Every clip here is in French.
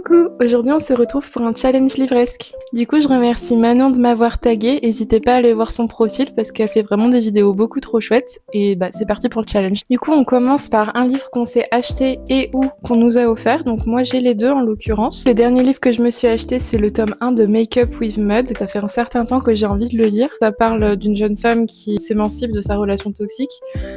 Coucou, aujourd'hui on se retrouve pour un challenge livresque. Du coup je remercie Manon de m'avoir tagué, n'hésitez pas à aller voir son profil parce qu'elle fait vraiment des vidéos beaucoup trop chouettes et bah c'est parti pour le challenge. Du coup on commence par un livre qu'on s'est acheté et ou qu'on nous a offert, donc moi j'ai les deux en l'occurrence. Le dernier livre que je me suis acheté c'est le tome 1 de Make Up with Mud, ça fait un certain temps que j'ai envie de le lire. Ça parle d'une jeune femme qui s'émancipe de sa relation toxique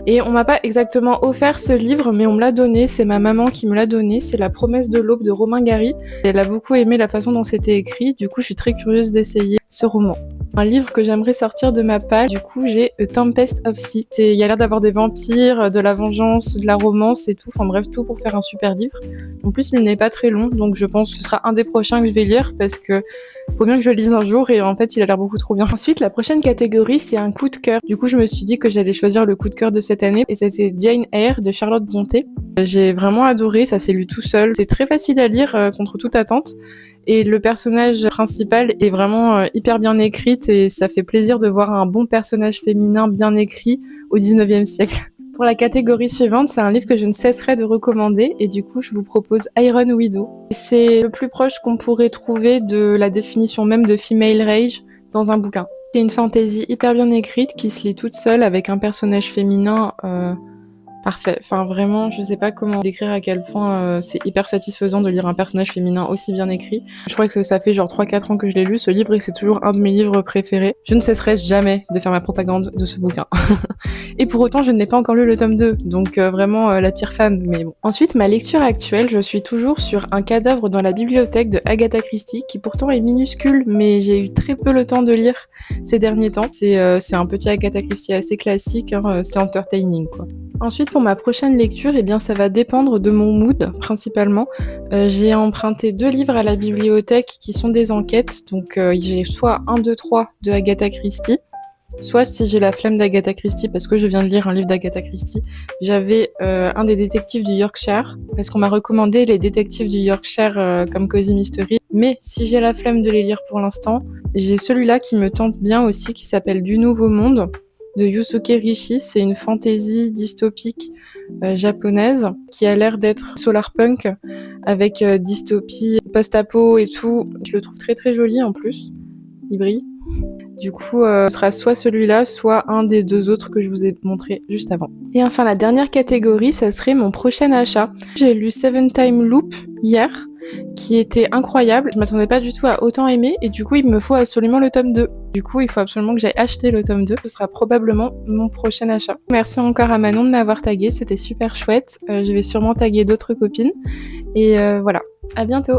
et on m'a pas exactement offert ce livre mais on me l'a donné, c'est ma maman qui me l'a donné, c'est La promesse de l'aube de Romain Gary. Elle a beaucoup aimé la façon dont c'était écrit, du coup je suis très curieuse d'essayer ce roman. Un livre que j'aimerais sortir de ma palle, du coup j'ai A Tempest of Sea. Il y a l'air d'avoir des vampires, de la vengeance, de la romance et tout, enfin bref tout pour faire un super livre. En plus il n'est pas très long, donc je pense que ce sera un des prochains que je vais lire parce que faut bien que je le lise un jour et en fait il a l'air beaucoup trop bien. Ensuite la prochaine catégorie c'est un coup de cœur. Du coup je me suis dit que j'allais choisir le coup de cœur de cette année et c'était Jane Eyre de Charlotte Brontë. J'ai vraiment adoré, ça s'est lu tout seul. C'est très facile à lire contre toute attente. Et le personnage principal est vraiment hyper bien écrite et ça fait plaisir de voir un bon personnage féminin bien écrit au 19e siècle. Pour la catégorie suivante, c'est un livre que je ne cesserai de recommander et du coup je vous propose Iron Widow. C'est le plus proche qu'on pourrait trouver de la définition même de female rage dans un bouquin. C'est une fantasy hyper bien écrite qui se lit toute seule avec un personnage féminin parfait. Enfin vraiment, je sais pas comment décrire à quel point c'est hyper satisfaisant de lire un personnage féminin aussi bien écrit. Je crois que ça fait genre 3-4 ans que je l'ai lu ce livre et c'est toujours un de mes livres préférés. Je ne cesserai jamais de faire ma propagande de ce bouquin. Et pour autant, je ne l'ai pas encore lu le tome 2, donc vraiment la pire fan, mais bon. Ensuite, ma lecture actuelle, je suis toujours sur Un cadavre dans la bibliothèque de Agatha Christie, qui pourtant est minuscule, mais j'ai eu très peu le temps de lire ces derniers temps. C'est un petit Agatha Christie assez classique, hein, c'est entertaining quoi. Ensuite, pour ma prochaine lecture, eh bien, ça va dépendre de mon mood, principalement. J'ai emprunté 2 livres à la bibliothèque qui sont des enquêtes, donc j'ai soit 1, 2, 3 de Agatha Christie, soit si j'ai la flemme d'Agatha Christie, parce que je viens de lire un livre d'Agatha Christie, j'avais un des détectives du Yorkshire, parce qu'on m'a recommandé les détectives du Yorkshire comme Cozy Mystery, mais si j'ai la flemme de les lire pour l'instant, j'ai celui-là qui me tente bien aussi, qui s'appelle Du Nouveau Monde, de Yusuke Rishi. C'est une fantasy dystopique japonaise qui a l'air d'être solarpunk avec dystopie post-apo et tout. Je le trouve très très joli en plus, il brille. Du coup, ce sera soit celui-là, soit un des 2 autres que je vous ai montré juste avant. Et enfin, la dernière catégorie, ça serait mon prochain achat. J'ai lu Seven Time Loop hier, qui était incroyable. Je m'attendais pas du tout à autant aimer, et du coup, il me faut absolument le tome 2. Du coup, il faut absolument que j'aille acheter le tome 2. Ce sera probablement mon prochain achat. Merci encore à Manon de m'avoir tagué, c'était super chouette. Je vais sûrement taguer d'autres copines. Et voilà, à bientôt!